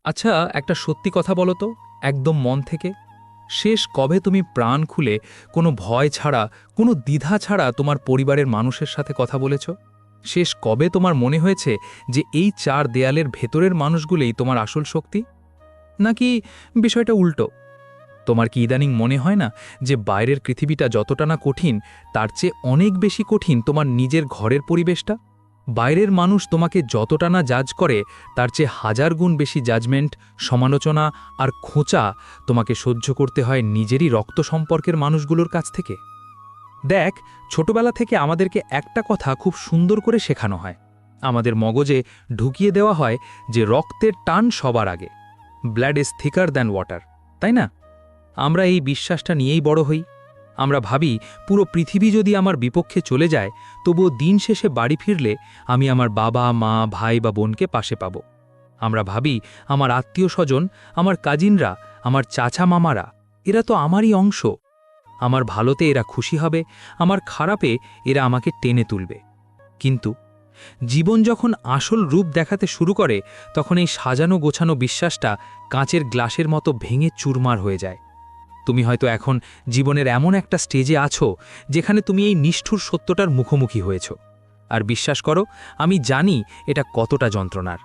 আচ্ছা, একটা সত্যি কথা বলো তো, একদম মন থেকে। শেষ কবে তুমি প্রাণ খুলে, কোনো ভয় ছাড়া, কোনো দ্বিধা ছাড়া তোমার পরিবারের মানুষের সাথে কথা বলেছ? শেষ কবে তোমার মনে হয়েছে যে এই চার দেয়ালের ভেতরের মানুষগুলোই তোমার আসল শক্তি? নাকি বিষয়টা উল্টো? তোমার কি ইদানিং মনে হয় না যে বাইরের পৃথিবীটা যতটা না কঠিন, তার চেয়ে অনেক বেশি কঠিন তোমার নিজের ঘরের পরিবেশটা? বাইরের মানুষ তোমাকে যতটা না জাজ করে, তার চেয়ে হাজার গুণ বেশি জাজমেন্ট, সমালোচনা আর খোঁচা তোমাকে সহ্য করতে হয় নিজেরই রক্ত সম্পর্কের মানুষগুলোর কাছ থেকে। দেখ, ছোটবেলা থেকে আমাদেরকে একটা কথা খুব সুন্দর করে শেখানো হয়। আমাদের মগজে ঢুকিয়ে দেওয়া হয় যে রক্তের টান সবার আগে। ব্লাড ইজ থিকার দ্যান ওয়াটার, তাই না? আমরা এই বিশ্বাসটা নিয়েই বড় হই। আমরা ভাবি পুরো পৃথিবী যদি আমার বিপক্ষে চলে যায়, তবুও দিন শেষে বাড়ি ফিরলে আমি আমার বাবা, মা, ভাই বা বোনকে পাশে পাব। আমরা ভাবি আমার আত্মীয় স্বজন, আমার কাজিনরা, আমার চাচা মামারা, এরা তো আমারই অংশ। আমার ভালোতে এরা খুশি হবে, আমার খারাপে এরা আমাকে টেনে তুলবে। কিন্তু জীবন যখন আসল রূপ দেখাতে শুরু করে, তখন এই সাজানো গোছানো বিশ্বাসটা কাঁচের গ্লাসের মতো ভেঙে চুরমার হয়ে যায়। তুমি হয়তো এখন জীবনের এমন একটা স্টেজে আছো যেখানে তুমি এই নিষ্ঠুর সত্যটার মুখোমুখি হয়েছ। আর বিশ্বাস করো, আমি জানি এটা কতটা যন্ত্রণার।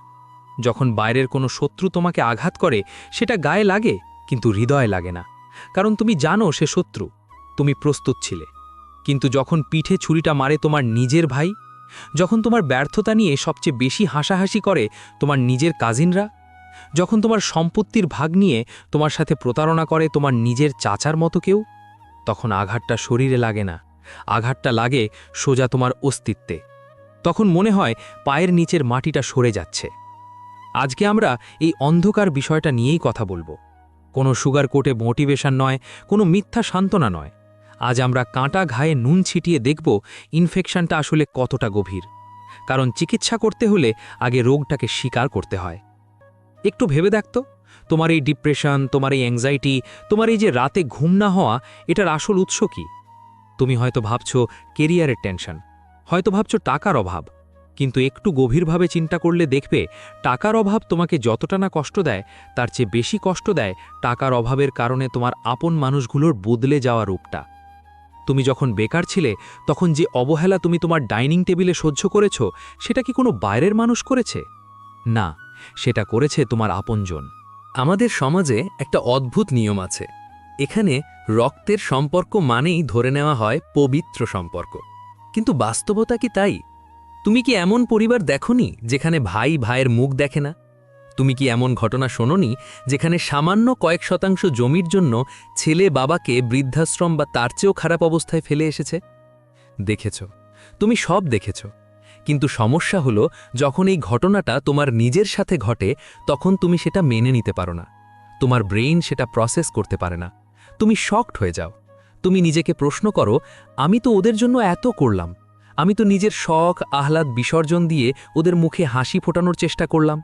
যখন বাইরের কোনো শত্রু তোমাকে আঘাত করে, সেটা গায়ে লাগে, কিন্তু হৃদয়ে লাগে না। কারণ তুমি জানো সে শত্রু, তুমি প্রস্তুত ছিলে। কিন্তু যখন পিঠে ছুরিটা মারে তোমার নিজের ভাই, যখন তোমার ব্যর্থতা নিয়ে সবচেয়ে বেশি হাসাহাসি করে তোমার নিজের কাজিনরা, যখন তোমার সম্পত্তির ভাগ নিয়ে তোমার সাথে প্রতারণা করে তোমার নিজের চাচার মতো কেউ, তখন আঘাতটা শরীরে লাগে না, আঘাতটা লাগে সোজা তোমার অস্তিত্বে। তখন মনে হয় পায়ের নিচের মাটিটা সরে যাচ্ছে। আজকে আমরা এই অন্ধকার বিষয়টা নিয়েই কথা বলবো। কোনো সুগার কোটে মোটিভেশন নয়, কোনো মিথ্যা সান্ত্বনা নয়। আজ আমরা কাঁটা ঘায়ে নুন ছিটিয়ে দেখব ইনফেকশনটা আসলে কতটা গভীর। কারণ চিকিৎসা করতে হলে আগে রোগটাকে স্বীকার করতে হয়। একটু ভেবে দেখতো, তোমার এই ডিপ্রেশন, তোমার এই অ্যাংজাইটি, তোমার এই যে রাতে ঘুম না হওয়া, এটার আসল উৎস কি? তুমি হয়তো ভাবছো কেরিয়ারের টেনশন, হয়তো ভাবছো টাকার অভাব। কিন্তু একটু গভীরভাবে চিন্তা করলে দেখবে, টাকার অভাব তোমাকে যতটা না কষ্ট দেয়, তার চেয়ে বেশি কষ্ট দেয় টাকার অভাবের কারণে তোমার আপন মানুষগুলোর বদলে যাওয়া রূপটা। তুমি যখন বেকার ছিলে, তখন যে অবহেলা তুমি তোমার ডাইনিং টেবিলে সহ্য করেছ, সেটা কি কোনো বাইরের মানুষ করেছে? না, সেটা করেছে তোমার আপনজন। আমাদের সমাজে একটা অদ্ভুত নিয়ম আছে। এখানে রক্তের সম্পর্ক মানেই ধরে নেওয়া হয় পবিত্র সম্পর্ক। কিন্তু বাস্তবতা কি তাই? তুমি কি এমন পরিবার দেখোনি যেখানে ভাই ভাইয়ের মুখ দেখে না? তুমি কি এমন ঘটনা শোনোনি যেখানে সামান্য কয়েক শতাংশ জমির জন্য ছেলে বাবাকে বৃদ্ধাশ্রম বা তার চেয়েও খারাপ অবস্থায় ফেলে এসেছে? দেখেছ, তুমি সব দেখেছ। কিন্তু সমস্যা হলো, যখন এই ঘটনাটা তোমার নিজের সাথে ঘটে, তখন তুমি সেটা মেনে নিতে পারো না। তোমার ব্রেইন সেটা প্রসেস করতে পারে না। তুমি শকড হয়ে যাও। তুমি নিজেকে প্রশ্ন করো, আমি তো ওদের জন্য এত করলাম, আমি তো নিজের শখ আহ্লাদ বিসর্জন দিয়ে ওদের মুখে হাসি ফোটানোর চেষ্টা করলাম,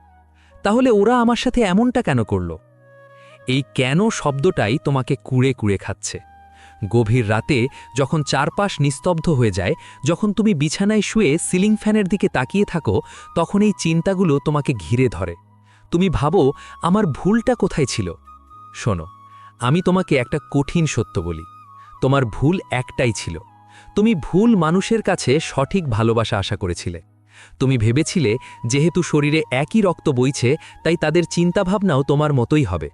তাহলে ওরা আমার সাথে এমনটা কেন করল? এই কেন শব্দটাই তোমাকে কুড়ে কুড়ে খাচ্ছে। গভীর রাতে যখন চারপাশ নিস্তব্ধ হয়ে যায়, যখন তুমি বিছানায় শুয়ে সিলিং ফ্যানের দিকে তাকিয়ে থাকো, তখন এই চিন্তাগুলো তোমাকে ঘিরে ধরে। তুমি ভাবো, আমার ভুলটা কোথায় ছিল? শোনো, আমি তোমাকে একটা কঠিন সত্য বলি, তোমার ভুল একটাই ছিল। তুমি ভুল মানুষের কাছে সঠিক ভালোবাসা আশা করেছিলে। তুমি ভেবেছিলে যেহেতু শরীরে একই রক্ত বইছে, তাই তাদের চিন্তাভাবনাও তোমার মতোই হবে।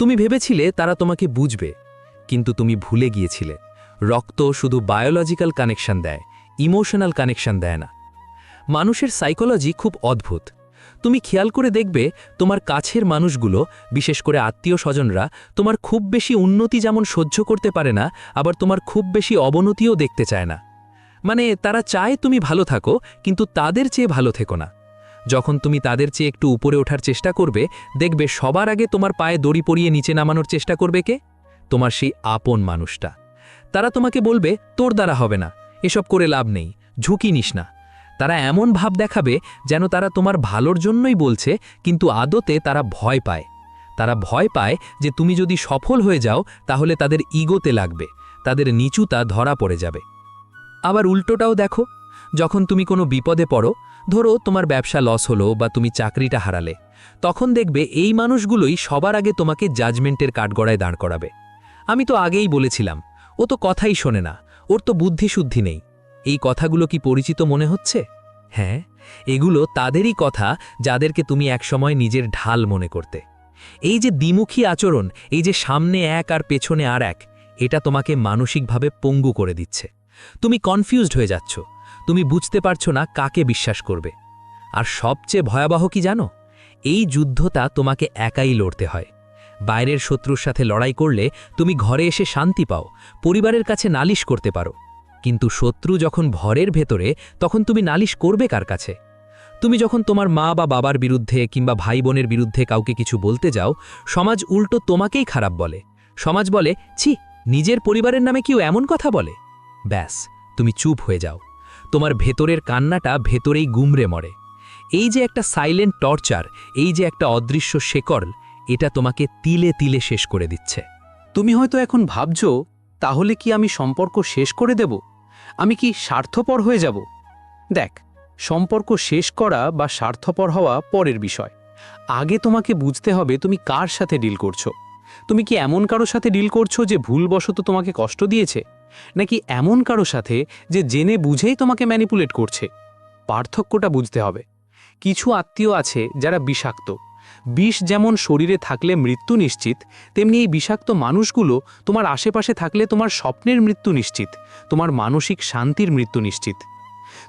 তুমি ভেবেছিলে তারা তোমাকে বুঝবে। কিন্তু তুমি ভুলে গিয়েছিলে, রক্ত শুধু বায়োলজিক্যাল কানেকশন দেয়, ইমোশনাল কানেকশন দেয় না। মানুষের সাইকোলজি খুব অদ্ভুত। তুমি খেয়াল করে দেখবে, তোমার কাছের মানুষগুলো, বিশেষ করে আত্মীয় স্বজনরা, তোমার খুব বেশি উন্নতি যেমন সহ্য করতে পারে না, আবার তোমার খুব বেশি অবনতিও দেখতে চায় না। মানে তারা চায় তুমি ভালো থাকো, কিন্তু তাদের চেয়ে ভালো থেকো না। যখন তুমি তাদের চেয়ে একটু উপরে ওঠার চেষ্টা করবে, দেখবে সবার আগে তোমার পায়ে দড়ি পরিয়ে নিচে নামানোর চেষ্টা করবে কে? তোমার সেই আপন মানুষটা। তারা তোমাকে বলবে, তোর দ্বারা হবে না, এসব করে লাভ নেই, ঝুঁকি নিস না। তারা এমন ভাব দেখাবে যেন তারা তোমার ভালোর জন্যই বলছে, কিন্তু আদতে তারা ভয় পায়। তারা ভয় পায় যে তুমি যদি সফল হয়ে যাও, তাহলে তাদের ইগোতে লাগবে, তাদের নিচুতা ধরা পড়ে যাবে। আবার উল্টোটাও দেখো, যখন তুমি কোনো বিপদে পড়ো, ধরো তোমার ব্যবসা লস হলো বা তুমি চাকরিটা হারালে, তখন দেখবে এই মানুষগুলোই সবার আগে তোমাকে জাজমেন্টের কাঠগড়ায় দাঁড় করাবে। আমি তো আগেই বলেছিলাম, ও তো কথাই শোনে না, ওর তো বুদ্ধিশুদ্ধি নেই। এই কথাগুলো কি পরিচিত মনে হচ্ছে? হ্যাঁ, এগুলো তাদেরই কথা যাদেরকে তুমি একসময় নিজের ঢাল মনে করতে। এই যে দ্বিমুখী আচরণ, এই যে সামনে এক আর পেছনে আর এক, এটা তোমাকে মানসিকভাবে পঙ্গু করে দিচ্ছে। তুমি কনফিউজড হয়ে যাচ্ছ, তুমি বুঝতে পারছো না কাকে বিশ্বাস করবে। আর সবচেয়ে ভয়াবহ কি জানো? এই যুদ্ধটা তোমাকে একাই লড়তে হয়। বাইরের শত্রুর সাথে লড়াই করলে তুমি ঘরে এসে শান্তি পাও, পরিবারের কাছে নালিশ করতে পারো। কিন্তু শত্রু যখন ঘরের ভেতরে, তখন তুমি নালিশ করবে কার কাছে? তুমি যখন তোমার মা বা বাবার বিরুদ্ধে কিংবা ভাই বোনের বিরুদ্ধে কাউকে কিছু বলতে যাও, সমাজ উল্টো তোমাকেই খারাপ বলে। সমাজ বলে, ছি, নিজের পরিবারের নামে কেউ এমন কথা বলে। ব্যাস, তুমি চুপ হয়ে যাও। তোমার ভেতরের কান্নাটা ভেতরেই গুমড়ে মরে। এই যে একটা সাইলেন্ট টর্চার, এই যে একটা অদৃশ্য শেকড়, এটা তোমাকে তিলে তিলে শেষ করে দিচ্ছে। তুমি হয়তো এখন ভাবছো, তাহলে কি আমি সম্পর্ক শেষ করে দেব? আমি কি স্বার্থপর হয়ে যাব? দেখ, সম্পর্ক শেষ করা বা স্বার্থপর হওয়া পরের বিষয়। আগে তোমাকে বুঝতে হবে তুমি কার সাথে ডিল করছো। তুমি কি এমন কারো সাথে ডিল করছো যে ভুলবশত তোমাকে কষ্ট দিয়েছে, নাকি এমন কারো সাথে যে জেনে বুঝেই তোমাকে ম্যানিপুলেট করছে? পার্থক্যটা বুঝতে হবে। কিছু আত্মীয় আছে যারা বিষাক্ত। বিষ যেমন শরীরে থাকলে মৃত্যু নিশ্চিত, তেমনি এই বিষাক্ত মানুষগুলো তোমার আশেপাশে থাকলে তোমার স্বপ্নের মৃত্যু নিশ্চিত, তোমার মানসিক শান্তির মৃত্যু নিশ্চিত।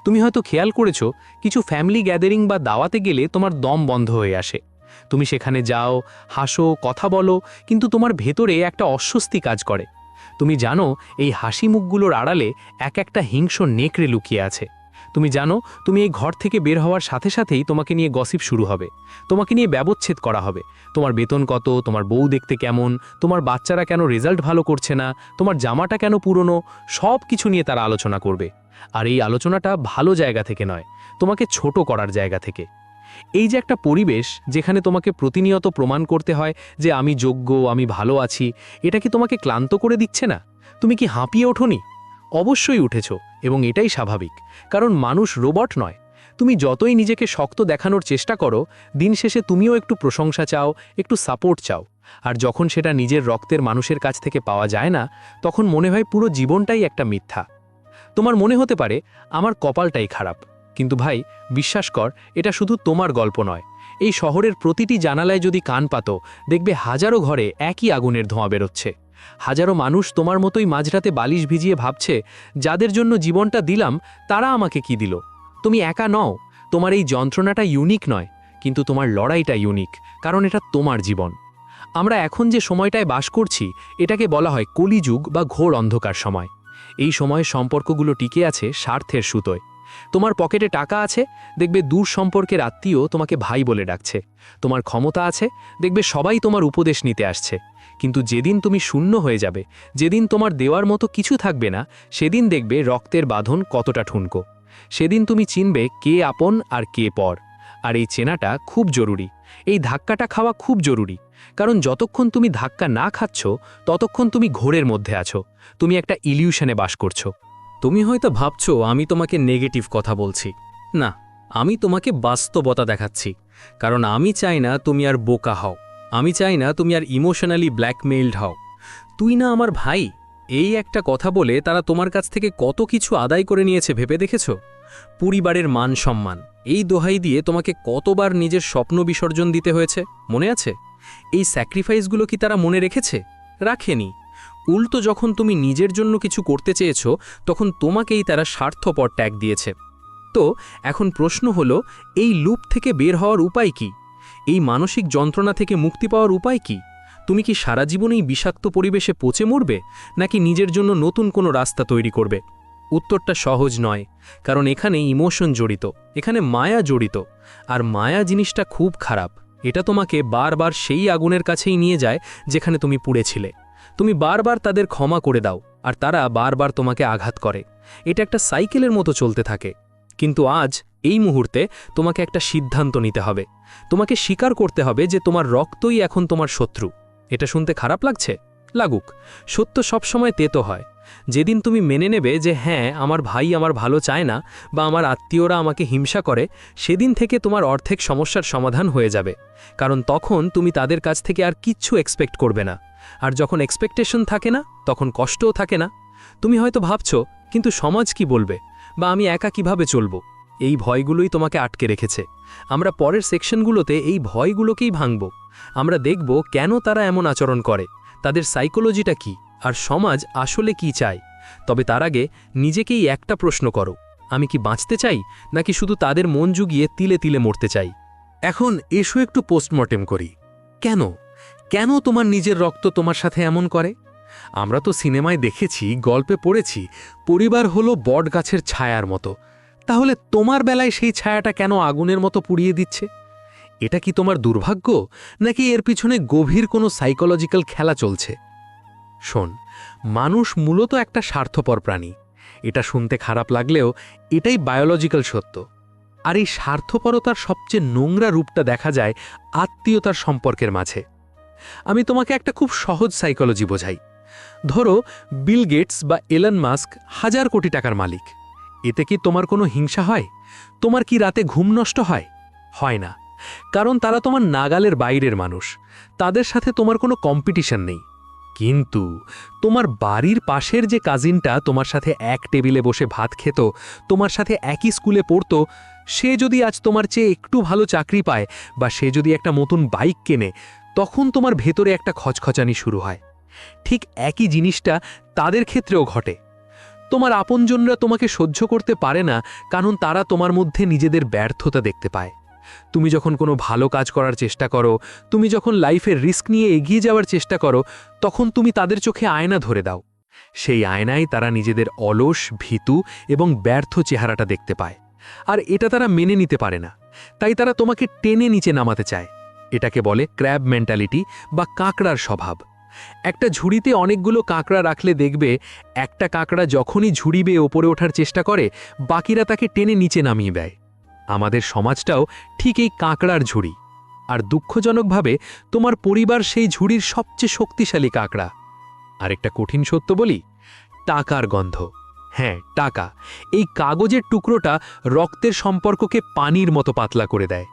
তুমি হয়তো খেয়াল করেছো, কিছু ফ্যামিলি গ্যাদারিং বা দাওয়াতে গেলে তোমার দম বন্ধ হয়ে আসে। তুমি সেখানে যাও, হাসো, কথা বলো, কিন্তু তোমার ভেতরে একটা অস্বস্তি কাজ করে। তুমি জানো এই হাসি মুখগুলোর আড়ালে এক একটা হিংস্র নেকড়ে লুকিয়ে আছে। তুমি জানো তুমি এই ঘর থেকে বের হওয়ার সাথে সাথেই তোমাকে নিয়ে গসিপ শুরু হবে, তোমাকে নিয়ে ব্যবচ্ছেদ করা হবে। তোমার বেতন কত, তোমার বউ দেখতে কেমন, তোমার বাচ্চারা কেন রেজাল্ট ভালো করছে না, তোমার জামাটা কেন পুরনো, সব কিছু নিয়ে তারা আলোচনা করবে। আর এই আলোচনাটা ভালো জায়গা থেকে নয়, তোমাকে ছোট করার জায়গা থেকে। এই যে একটা পরিবেশ যেখানে তোমাকে প্রতিনিয়ত প্রমাণ করতে হয় যে আমি যোগ্য, আমি ভালো আছি, এটা কি তোমাকে ক্লান্ত করে দিচ্ছে না? তুমি কি হাঁপিয়ে ওঠোনি? অবশ্যই উঠেছ, এবং এটাই স্বাভাবিক, কারণ মানুষ রোবট নয়। তুমি যতই নিজেকে শক্ত দেখানোর চেষ্টা করো, দিন শেষে তুমিও একটু প্রশংসা চাও, একটু সাপোর্ট চাও। আর যখন সেটা নিজের রক্তের মানুষের কাছ থেকে পাওয়া যায় না, তখন মনে হয় পুরো জীবনটাই একটা মিথ্যা। তোমার মনে হতে পারে আমার কপালটাই খারাপ, কিন্তু ভাই, বিশ্বাস কর, এটা শুধু তোমার গল্প নয়। এই শহরের প্রতিটি জানালায় যদি কান পাতো, দেখবে হাজারো ঘরে একই আগুনের ধোঁয়া বেরোচ্ছে। হাজারো মানুষ তোমার মতোই মাঝরাতে বালিশ ভিজিয়ে ভাবছে, যাদের জন্য জীবনটা দিলাম তারা আমাকে কি দিল। তুমি একা নও, তোমার এই যন্ত্রণাটা ইউনিক নয়, কিন্তু তোমার লড়াইটা ইউনিক, কারণ এটা তোমার জীবন। আমরা এখন যে সময়টায় বাস করছি, এটাকে বলা হয় কলিযুগ বা ঘোর অন্ধকার সময়। এই সময়ে সম্পর্কগুলো টিকে আছে স্বার্থের সুতোয়। তোমার পকেটে টাকা আছে, দেখবে দূর সম্পর্কের আত্মীয় তোমাকে ভাই বলে ডাকছে। তোমার ক্ষমতা আছে, দেখবে সবাই তোমার উপদেশ নিতে আসছে। কিন্তু যেদিন তুমি শূন্য হয়ে যাবে, যেদিন তোমার দেওয়ার মতো কিছু থাকবে না, সেদিন দেখবে রক্তের বাঁধন কতটা ঠুনকো। সেদিন তুমি চিনবে কে আপন আর কে পর। আর এই চেনাটা খুব জরুরি, এই ধাক্কাটা খাওয়া খুব জরুরি। কারণ যতক্ষণ তুমি ধাক্কা না খাচ্ছ, ততক্ষণ তুমি ঘোরের মধ্যে আছো, তুমি একটা ইলিউশনে বাস করছো। তুমি হয়তো ভাবছো আমি তোমাকে নেগেটিভ কথা বলছি। না, আমি তোমাকে বাস্তবতা দেখাচ্ছি। কারণ আমি চাই না তুমি আর বোকা হও, আমি চাই না তুমি আর ইমোশনালি ব্ল্যাকমেইলড হও। তুই না আমার ভাই, এই একটা কথা বলে তারা তোমার কাছ থেকে কত কিছু আদায় করে নিয়েছে ভেবে দেখেছো? পরিবারের মান সম্মান, এই দোহাই দিয়ে তোমাকে কতবার নিজের স্বপ্ন বিসর্জন দিতে হয়েছে, মনে আছে? এই স্যাক্রিফাইসগুলো কি তারা মনে রেখেছে? রাখেনি। উল্টো যখন তুমি নিজের জন্য কিছু করতে চেয়েছো, তখন তোমাকেই তারা স্বার্থপর ট্যাগ দিয়েছে। তো এখন প্রশ্ন হলো, এই লুপ থেকে বের হওয়ার উপায় কি? এই মানসিক যন্ত্রণা থেকে মুক্তি পাওয়ার উপায় কি? তুমি কি সারা জীবনেই বিষাক্ত পরিবেশে পচে মরবে, নাকি নিজের জন্য নতুন কোনো রাস্তা তৈরি করবে? উত্তরটা সহজ নয়, কারণ এখানে ইমোশন জড়িত, এখানে মায়া জড়িত। আর মায়া জিনিসটা খুব খারাপ। এটা তোমাকে বারবার সেই আগুনের কাছেই নিয়ে যায় যেখানে তুমি পুড়েছিলে। তুমি বারবার তাদের ক্ষমা করে দাও, আর তারা বারবার তোমাকে আঘাত করে। এটা একটা সাইকেলের মতো চলতে থাকে। কিন্তু আজ এই মুহূর্তে তোমাকে একটা সিদ্ধান্ত নিতে হবে। তোমাকে স্বীকার করতে হবে যে তোমার রক্তই এখন তোমার শত্রু। এটা শুনতে খারাপ লাগছে? লাগুক। সত্য সবসময় তেতো হয়, যেদিন তুমি মেনে নেবে যে হ্যাঁ আমার ভাই আমার ভালো চায় না বা আমার আত্মীয়রা আমাকে হিংসা করে, সেদিন থেকে তোমার অর্ধেক সমস্যার সমাধান হয়ে যাবে। কারণ তখন তুমি তাদের কাছ থেকে আর কিচ্ছু এক্সপেক্ট করবে না। আর যখন এক্সপেকটেশন থাকে না, তখন কষ্টও থাকে না। তুমি হয়তো ভাবছো কিন্তু সমাজ কি বলবে, বা আমি একা কিভাবে চলবো, এই ভয়গুলোই তোমাকে আটকে রেখেছে। আমরা পরের সেকশনগুলোতে এই ভয়গুলোকেই ভাঙব। আমরা দেখব কেন তারা এমন আচরণ করে, তাদের সাইকোলজিটা কি, আর সমাজ আসলে কি চায়। তবে তার আগে নিজেকেই একটা প্রশ্ন করো, আমি কি বাঁচতে চাই নাকি শুধু তাদের মন জুগিয়ে তিলে তিলে মরতে চাই? এখন এসো একটু পোস্টমর্টেম করি। কেন কেন তোমার নিজের রক্ত তোমার সাথে এমন করে? আমরা তো সিনেমায় দেখেছি, গল্পে পড়েছি, পরিবার হলো বট গাছের ছায়ার মতো। তাহলে তোমার বেলায় সেই ছায়াটা কেন আগুনের মতো পুড়িয়ে দিচ্ছে? এটা কি তোমার দুর্ভাগ্য, নাকি এর পিছনে গভীর কোনো সাইকোলজিক্যাল খেলা চলছে? শোন, মানুষ মূলত একটা স্বার্থপর প্রাণী। এটা শুনতে খারাপ লাগলেও এটাই বায়োলজিক্যাল সত্য। আর এই স্বার্থপরতার সবচেয়ে নোংরা রূপটা দেখা যায় আত্মীয়তার সম্পর্কের মাঝে। আমি তোমাকে একটা খুব সহজ সাইকোলজি বোঝাই। ধরো বিল গেটস বা এলন মাস্ক 1000 কোটি টাকার মালিক। এতে কি তোমার কোনো হিংসা হয়? তোমার কি রাতে ঘুম নষ্ট হয়? হয় না, কারণ তারা তোমার নাগালের বাইরের মানুষ। তাদের সাথে তোমার কোনো কম্পিটিশন নেই। কিন্তু তোমার বাড়ির পাশের যে কাজিনটা তোমার সাথে এক টেবিলে বসে ভাত খেত, তোমার সাথে একই স্কুলে পড়তো, সে যদি আজ তোমার চেয়ে একটু ভালো চাকরি পায় বা সে যদি একটা নতুন বাইক কেনে, তখন তোমার ভেতরে একটা খচখচানি শুরু হয়। ঠিক একই জিনিসটা তাদের ক্ষেত্রেও ঘটে। তোমার আপনজনরা তোমাকে সহ্য করতে পারে না, কারণ তারা তোমার মধ্যে নিজেদের ব্যর্থতা দেখতে পায়। তুমি যখন কোনো ভালো কাজ করার চেষ্টা করো, তুমি যখন লাইফের রিস্ক নিয়ে এগিয়ে যাওয়ার চেষ্টা করো, তখন তুমি তাদের চোখে আয়না ধরে দাও। সেই আয়নায় তারা নিজেদের অলস, ভীতু এবং ব্যর্থ চেহারাটা দেখতে পায়। আর এটা তারা মেনে নিতে পারে না, তাই তারা তোমাকে টেনে নিচে নামাতে চায়। এটাকে বলে ক্র্যাব মেন্টালিটি বা কাঁকড়ার স্বভাব। একটা ঝুড়িতে অনেকগুলো কাঁকড়া রাখলে দেখবে, একটা কাঁকড়া যখনই ঝুড়ি বেয়ে ওপরে ওঠার চেষ্টা করে, বাকিরা তাকে টেনে নিচে নামিয়ে দেয়। আমাদের সমাজটাও ঠিক এই কাঁকড়ার ঝুড়ি। আর দুঃখজনকভাবে তোমার পরিবার সেই ঝুড়ির সবচেয়ে শক্তিশালী কাঁকড়া। আরেকটা কঠিন সত্য বলি, টাকার গন্ধ। হ্যাঁ, টাকা, এই কাগজের টুকরোটা রক্তের সম্পর্ককে পানির মতো পাতলা করে দেয়।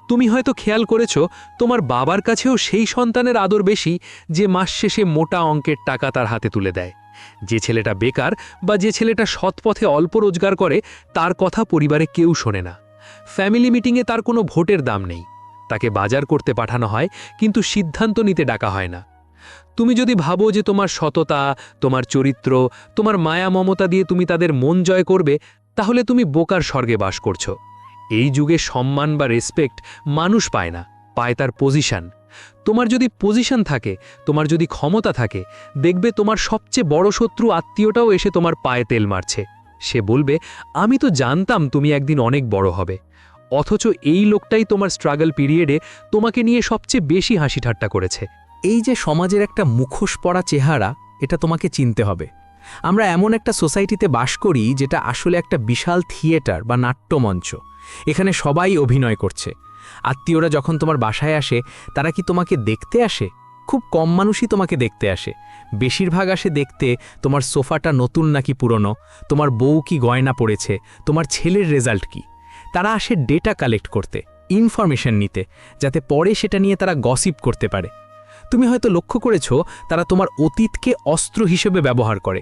তুমি হয়তো খেয়াল করেছ, তোমার বাবার কাছেও সেই সন্তানের আদর বেশি যে মাস শেষে মোটা অঙ্কের টাকা তার হাতে তুলে দেয়। যে ছেলেটা বেকার বা যে ছেলেটা সৎপথে অল্প রোজগার করে, তার কথা পরিবারে কেউ শোনে না। ফ্যামিলি মিটিংয়ে তার কোনো ভোটের দাম নেই। তাকে বাজার করতে পাঠানো হয়, কিন্তু সিদ্ধান্ত নিতে ডাকা হয় না। তুমি যদি ভাবো যে তোমার সততা, তোমার চরিত্র, তোমার মায়া মমতা দিয়ে তুমি তাদের মন জয় করবে, তাহলে তুমি বোকার স্বর্গে বাস করছো। এই যুগে সম্মান বা রেসপেক্ট মানুষ পায় না, পায় তার পজিশন। তোমার যদি পজিশন থাকে, তোমার যদি ক্ষমতা থাকে, দেখবে তোমার সবচেয়ে বড় শত্রু আত্মীয়টাও এসে তোমার পায়ে তেল মারছে। সে বলবে, আমি তো জানতাম তুমি একদিন অনেক বড় হবে। অথচ এই লোকটাই তোমার স্ট্রাগল পিরিয়ডে তোমাকে নিয়ে সবচেয়ে বেশি হাসি ঠাট্টা করেছে। এই যে সমাজের একটা মুখোশ পরা চেহারা, এটা তোমাকে চিনতে হবে। আমরা এমন একটা সোসাইটিতে বাস করি যেটা আসলে একটা বিশাল থিয়েটার বা নাট্যমঞ্চ। এখানে সবাই অভিনয় করছে। আত্মীয়রা যখন তোমার বাসায় আসে, তারা কি তোমাকে দেখতে আসে? খুব কম মানুষই তোমাকে দেখতে আসে। বেশিরভাগ আসে দেখতে তোমার সোফাটা নতুন নাকি পুরনো, তোমার বউ কি গয়না পড়েছে, তোমার ছেলের রেজাল্ট কি। তারা আসে ডেটা কালেক্ট করতে, ইনফরমেশন নিতে, যাতে পরে সেটা নিয়ে তারা গসিপ করতে পারে। তুমি হয়তো লক্ষ্য করেছ, তারা তোমার অতীতকে অস্ত্র হিসেবে ব্যবহার করে।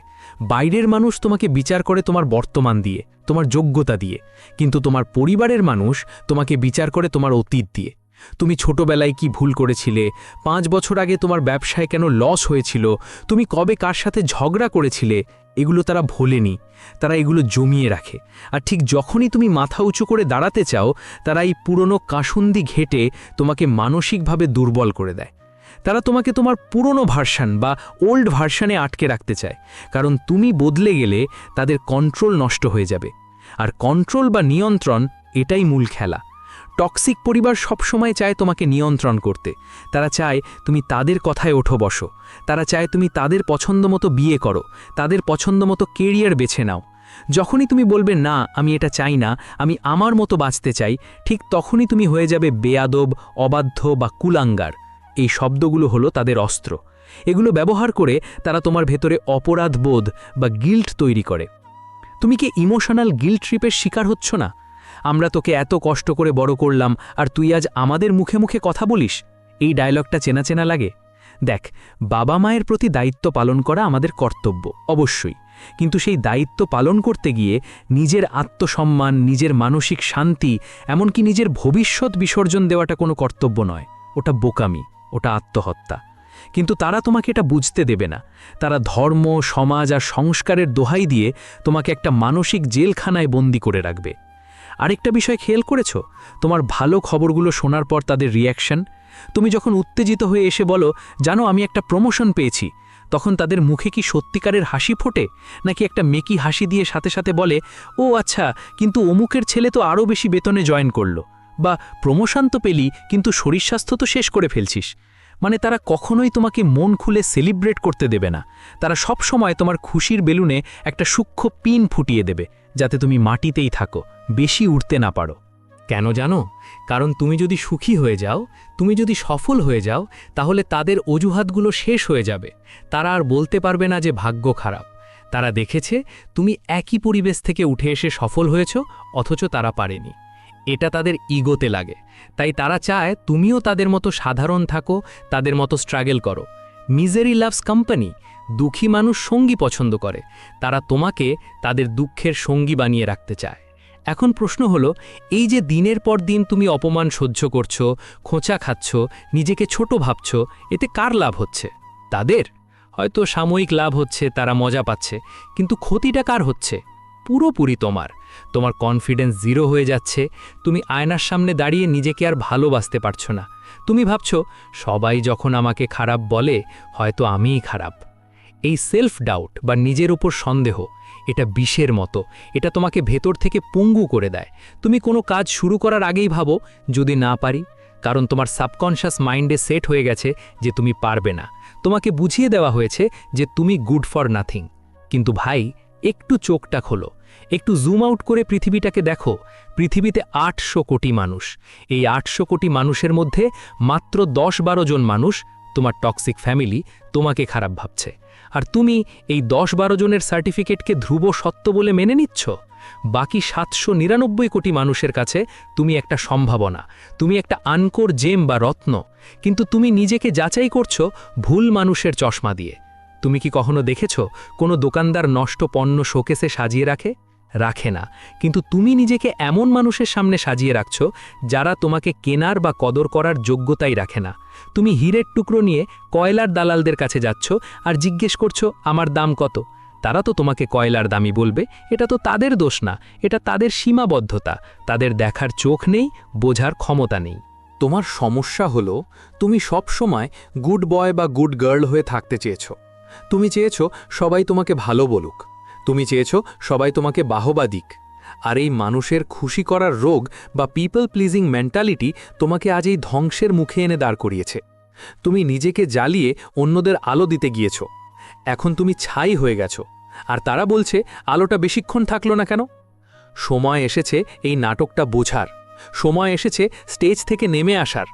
বাইরের মানুষ তোমাকে বিচার করে তোমার বর্তমান দিয়ে, তোমার যোগ্যতা দিয়ে, কিন্তু তোমার পরিবারের মানুষ তোমাকে বিচার করে তোমার অতীত দিয়ে। তুমি ছোটবেলায় কি ভুল করেছিলে, 5 বছর আগে তোমার ব্যবসায় কেন লস হয়েছিল, তুমি কবে কার সাথে ঝগড়া করেছিলে, এগুলো তারা ভোলেনি। তারা এগুলো জমিয়ে রাখে। আর ঠিক যখনই তুমি মাথা উঁচু করে দাঁড়াতে চাও, তারা এই পুরনো কাসুন্দি ঘেটে তোমাকে মানসিকভাবে দুর্বল করে দেয়। তারা তোমাকে তোমার পুরনো ভার্সন বা ওল্ড ভার্সনে আটকে রাখতে চায়, কারণ তুমি বদলে গেলে তাদের কন্ট্রোল নষ্ট হয়ে যাবে। আর কন্ট্রোল বা নিয়ন্ত্রণ, এটাই মূল খেলা। টক্সিক পরিবার সবসময় চায় তোমাকে নিয়ন্ত্রণ করতে। তারা চায় তুমি তাদের কথায় ওঠো বসো। তারা চায় তুমি তাদের পছন্দ মতো বিয়ে করো, তাদের পছন্দ মতো কেরিয়ার বেছে নাও। যখনই তুমি বলবে না, আমি এটা চাই না, আমি আমার মতো বাঁচতে চাই, ঠিক তখনই তুমি হয়ে যাবে বেয়াদব, অবাধ্য বা কুলাঙ্গার। এই শব্দগুলো হলো তাদের অস্ত্র। এগুলো ব্যবহার করে তারা তোমার ভেতরে অপরাধ বোধ বা গিল্ট তৈরি করে। তুমি কি ইমোশনাল গিল্ট ট্রিপের শিকার হচ্ছ না? আমরা তোকে এত কষ্ট করে বড় করলাম আর তুই আজ আমাদের মুখে মুখে কথা বলিস। এই ডায়লগটা চেনা চেনা লাগে। দেখ, বাবা মায়ের প্রতি দায়িত্ব পালন করা আমাদের কর্তব্য অবশ্যই, কিন্তু সেই দায়িত্ব পালন করতে গিয়ে নিজের আত্মসম্মান, নিজের মানসিক শান্তি, এমনকি নিজের ভবিষ্যৎ বিসর্জন দেওয়াটা কোনো কর্তব্য নয়। ওটা বোকামি, ওটা আত্মহত্যা। কিন্তু তারা তোমাকে এটা বুঝতে দেবে না। তারা ধর্ম, সমাজ আর সংস্কারের দোহাই দিয়ে তোমাকে একটা মানসিক জেলখানায় বন্দি করে রাখবে। আরেকটা বিষয় খেয়াল করেছ? তোমার ভালো খবরগুলো শোনার পর তাদের রিয়াকশন। তুমি যখন উত্তেজিত হয়ে এসে বলো, জানো আমি একটা প্রমোশন পেয়েছি, তখন তাদের মুখে কি সত্যিকারের হাসি ফোটে, নাকি একটা মেকি হাসি দিয়ে সাথে সাথে বলে, ও আচ্ছা, কিন্তু অমুকের ছেলে তো আরও বেশি বেতনে জয়েন করলো, বা প্রমোশন তো পেলি কিন্তু শরীর স্বাস্থ্য তো শেষ করে ফেলছিস। মানে তারা কখনোই তোমাকে মন খুলে সেলিব্রেট করতে দেবে না। তারা সব সময় তোমার খুশির বেলুনে একটা সূক্ষ্ম পিন ফুটিয়ে দেবে, যাতে তুমি মাটিতেই থাকো, বেশি উঠতে না পারো। কেন জানো? কারণ তুমি যদি সুখী হয়ে যাও, তুমি যদি সফল হয়ে যাও, তাহলে তাদের অজুহাতগুলো শেষ হয়ে যাবে। তারা আর বলতে পারবে না যে ভাগ্য খারাপ। তারা দেখেছে তুমি একই পরিবেশ থেকে উঠে এসে সফল হয়েছ, অথচ তারা পারেনি। এটা তাদের ইগোতে লাগে। তাই তারা চায় তুমিও তাদের মতো সাধারণ থাকো, তাদের মতো স্ট্রাগল করো। Misery loves company. দুঃখী মানুষ সঙ্গী পছন্দ করে। তারা তোমাকে তাদের দুঃখের সঙ্গী বানিয়ে রাখতে চায়। এখন প্রশ্ন হলো, এই যে দিনের পর দিন তুমি অপমান সহ্য করছো, খোঁচা খাচ্ছ, নিজেকে ছোট ভাবছ, এতে কার লাভ হচ্ছে? তাদের। হয়তো সাময়িক লাভ হচ্ছে, তারা মজা পাচ্ছে, কিন্তু ক্ষতিটা কার হচ্ছে? পুরোপুরি তোমার। তোমার কনফিডেন্স জিরো হয়ে যাচ্ছে। তুমি আয়নার সামনে দাঁড়িয়ে নিজেকে আর ভালোবাসতে পারছো না। তুমি ভাবছো, সবাই যখন আমাকে খারাপ বলে, হয়তো আমিই খারাপ। এই সেলফ ডাউট বা নিজের উপর সন্দেহ, এটা বিষের মতো। এটা তোমাকে ভেতর থেকে পঙ্গু করে দেয়। তুমি কোনো কাজ শুরু করার আগেই ভাবো, যদি না পারি, কারণ তোমার সাবকনশাস মাইন্ডে সেট হয়ে গেছে যে তুমি পারবে না। তোমাকে বুঝিয়ে দেওয়া হয়েছে যে তুমি গুড ফর নাথিং। কিন্তু ভাই, একটু চোখটা খোলো, একটু জুম আউট করে পৃথিবীটাকে দেখো। পৃথিবীতে 800 কোটি মানুষ। এই 800 কোটি মানুষের মধ্যে মাত্র 10-12 জন মানুষ, তোমার টক্সিক ফ্যামিলি, তোমাকে খারাপ ভাবছে। আর তুমি এই 10-12 জনের সার্টিফিকেটকে ধ্রুব সত্য বলে মেনে নিচ্ছ। বাকি 799 কোটি মানুষের কাছে তুমি একটা সম্ভাবনা, তুমি একটা আনকোর জেম বা রত্ন। কিন্তু তুমি নিজেকে যাচাই করছো ভুল মানুষের চশমা দিয়ে। তুমি কি কখনো দেখেছ কোনো দোকানদার নষ্ট পণ্য শোকেসে সাজিয়ে রাখে? রাখে না। কিন্তু তুমি নিজেকে এমন মানুষের সামনে সাজিয়ে রাখছো যারা তোমাকে কেনার বা কদর করার যোগ্যতাই রাখে না। তুমি হীরের টুকরো নিয়ে কয়লার দালালদের কাছে যাচ্ছ আর জিজ্ঞেস করছো আমার দাম কত। তারা তো তোমাকে কয়লার দামই বলবে। এটা তো তাদের দোষ না, এটা তাদের সীমাবদ্ধতা। তাদের দেখার চোখ নেই, বোঝার ক্ষমতা নেই। তোমার সমস্যা হলো, তুমি সব সময় গুড বয় বা গুড গার্ল হয়ে থাকতে চেয়েছো। তুমি চেয়েছো সবাই তোমাকে ভালো বলুক। তুমি চেয়েছো সবাই তোমাকে বাহবা দিক। আর এই মানুষের খুশি করার রোগ বা পিপল প্লিজিং মেন্টালিটি তোমাকে আজ এই ধ্বংসের মুখে এনে দাঁড় করিয়েছে। তুমি নিজেকে জ্বালিয়ে অন্যদের আলো দিতে গিয়েছো। এখন তুমি ছাই হয়ে গেছো। আর তারা বলছে আলোটা বেশিক্ষণ থাকলো না কেন? সময় এসেছে এই নাটকটা বোঝার। সময় এসেছে স্টেজ থেকে নেমে আসার।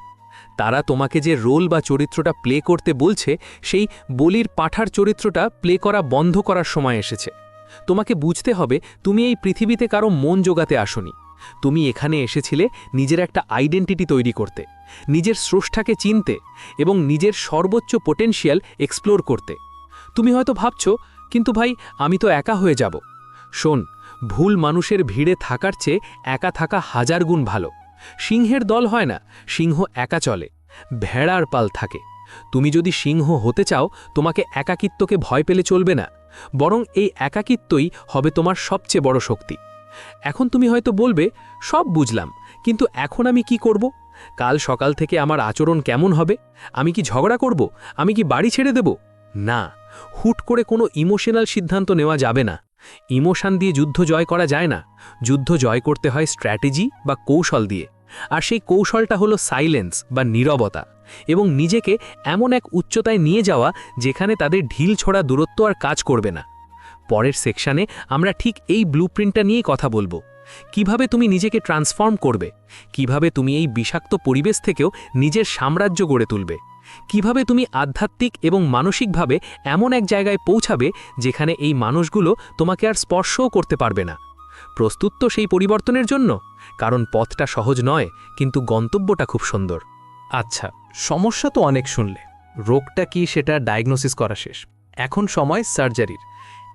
তারা তোমাকে যে রোল বা চরিত্রটা প্লে করতে বলছে, সেই বলির পাঠার চরিত্রটা প্লে করা বন্ধ করার সময় এসেছে। তোমাকে বুঝতে হবে তুমি এই পৃথিবীতে কারো মন জোগাতে আসোনি। তুমি এখানে এসেছিলে নিজের একটা আইডেন্টিটি তৈরি করতে, নিজের স্রষ্টাকে চিনতে এবং নিজের সর্বোচ্চ পোটেনশিয়াল এক্সপ্লোর করতে। তুমি হয়তো ভাবছো, কিন্তু ভাই আমি তো একা হয়ে যাব। শোন, ভুল মানুষের ভিড়ে থাকার চেয়ে একা থাকা 1000 গুণ ভালো। সিংহের দল হয় না, সিংহ একা চলে, ভেড়ার পাল থাকে। তুমি যদি সিংহ হতে চাও, তোমাকে একাকিত্বকে ভয় পেলে চলবে না, বরং এই একাকিত্বই হবে তোমার সবচেয়ে বড় শক্তি। এখন তুমি হয়তো বলবে, সব বুঝলাম, কিন্তু এখন আমি কি করব? কাল সকাল থেকে আমার আচরণ কেমন হবে? আমি কি ঝগড়া করব? আমি কি বাড়ি ছেড়ে দেব? না, হুট করে কোনো ইমোশনাল সিদ্ধান্ত নেওয়া যাবে না। ইমোশন দিয়ে যুদ্ধ জয় করা যায় না। যুদ্ধ জয় করতে হয় স্ট্র্যাটেজি বা কৌশল দিয়ে। আর সেই কৌশলটা হলো সাইলেন্স বা নীরবতা, এবং নিজেকে এমন এক উচ্চতায় নিয়ে যাওয়া যেখানে তাদের ঢিল ছোড়া দূরত্ব আর কাজ করবে না। পরের সেকশানে আমরা ঠিক এই ব্লুপ্রিন্টটা নিয়েই কথা বলবো। কিভাবে তুমি নিজেকে ট্রান্সফর্ম করবে, কিভাবে তুমি এই বিষাক্ত পরিবেশ থেকেও নিজের সাম্রাজ্য গড়ে তুলবে, কিভাবে তুমি আধ্যাত্মিক এবং মানসিকভাবে এমন এক জায়গায় পৌঁছাবে যেখানে এই মানুষগুলো তোমাকে আর স্পর্শও করতে পারবে না। প্রস্তুত তো সেই পরিবর্তনের জন্য? কারণ পথটা সহজ নয়, কিন্তু গন্তব্যটা খুব সুন্দর। আচ্ছা, সমস্যা তো অনেক শুনলে। রোগটা কি সেটা ডায়াগনোসিস করা শেষ। এখন সময় সার্জারির,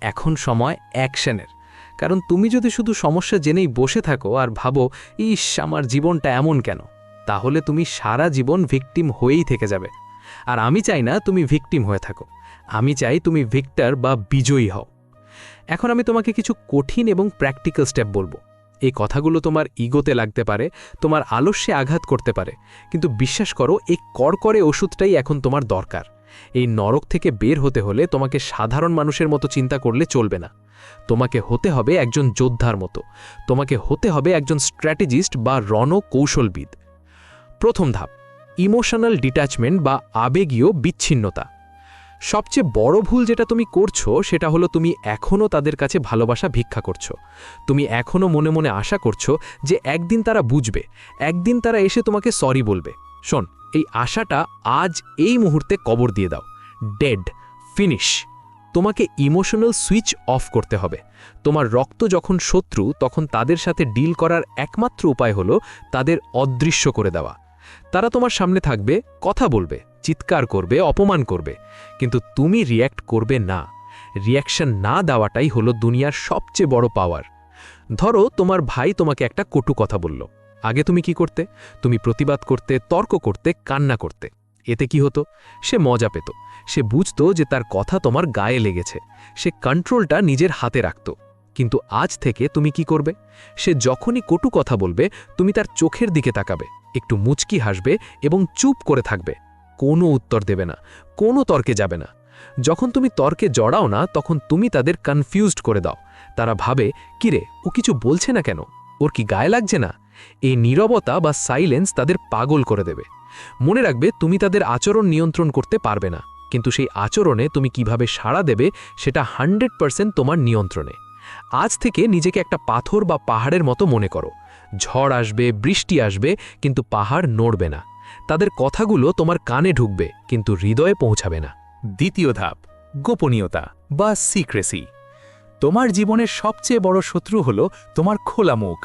এখন সময় অ্যাকশনের। কারণ তুমি যদি শুধু সমস্যা জেনেই বসে থাকো আর ভাবো ইস আমার জীবনটা এমন কেন, তাহলে তুমি সারা জীবন ভিকটিম হয়েই থেকে যাবে। আর আমি চাই না তুমি ভিকটিম হয়ে থাকো, আমি চাই তুমি ভিক্টর বা বিজয়ী হও। এখন আমি তোমাকে কিছু কঠিন এবং প্র্যাকটিক্যাল স্টেপ বলবো। এই কথাগুলো তোমার ইগোতে লাগতে পারে, তোমার আলস্যে আঘাত করতে পারে, কিন্তু বিশ্বাস করো এই কড়কড়ে ওষুধটাই এখন তোমার দরকার। এই নরক থেকে বের হতে হলে তোমাকে সাধারণ মানুষের মতো চিন্তা করলে চলবে না। তোমাকে হতে হবে একজন যোদ্ধার মতো, তোমাকে হতে হবে একজন স্ট্র্যাটেজিস্ট বা রণকৌশলবিদ। প্রথম ধাপ, ইমোশনাল ডিট্যাচমেন্ট বা আবেগীয় বিচ্ছিন্নতা। সবচেয়ে বড় ভুল যেটা তুমি করছো সেটা হলো তুমি এখনও তাদের কাছে ভালোবাসা ভিক্ষা করছো। তুমি এখনও মনে মনে আশা করছো যে একদিন তারা বুঝবে, একদিন তারা এসে তোমাকে সরি বলবে। শোন, এই আশাটা আজ এই মুহূর্তে কবর দিয়ে দাও। Dead, finish. তোমাকে ইমোশনাল সুইচ অফ করতে হবে। তোমার রক্ত যখন শত্রু, তখন তাদের সাথে ডিল করার একমাত্র উপায় হলো তাদের অদৃশ্য করে দেওয়া। তারা তোমার সামনে থাকবে, কথা বলবে, চিৎকার করবে, অপমান করবে, কিন্তু তুমি রিয়্যাক্ট করবে না। রিয়াকশন না দেওয়াটাই হলো দুনিয়ার সবচেয়ে বড় পাওয়ার। ধরো তোমার ভাই তোমাকে একটা কটু কথা বলল। আগে তুমি কি করতে? তুমি প্রতিবাদ করতে, তর্ক করতে, কান্না করতে। এতে কি হতো? সে মজা পেত, সে বুঝতো যে তার কথা তোমার গায়ে লেগেছে, সে কন্ট্রোলটা নিজের হাতে রাখত। কিন্তু আজ থেকে তুমি কি করবে? সে যখনই কটু কথা বলবে, তুমি তার চোখের দিকে তাকাবে, একটু মুচকি হাসবে এবং চুপ করে থাকবে। কোনো উত্তর দেবে না, কোনো তর্কে যাবে না। যখন তুমি তর্কে জড়াও না, তখন তুমি তাদের কনফিউজড করে দাও। তারা ভাবে, কিরে ও কিছু বলছে না কেন, ওর কি গায়ে লাগছে না? এই নীরবতা বা সাইলেন্স তাদের পাগল করে দেবে। মনে রাখবে, তুমি তাদের আচরণ নিয়ন্ত্রণ করতে পারবে না, কিন্তু সেই আচরণে তুমি কিভাবে সাড়া দেবে সেটা 100% তোমার নিয়ন্ত্রণে। আজ থেকে নিজেকে একটা পাথর বা পাহাড়ের মতো মনে করো। ঝড় আসবে, বৃষ্টি আসবে, কিন্তু পাহাড় নড়বে না। তাদের কথাগুলো তোমার কানে ঢুকবে, কিন্তু হৃদয়ে পৌঁছাবে না। দ্বিতীয় ধাপ, গোপনীয়তা বা সিক্রেসি। তোমার জীবনের সবচেয়ে বড় শত্রু হলো তোমার খোলা মুখ।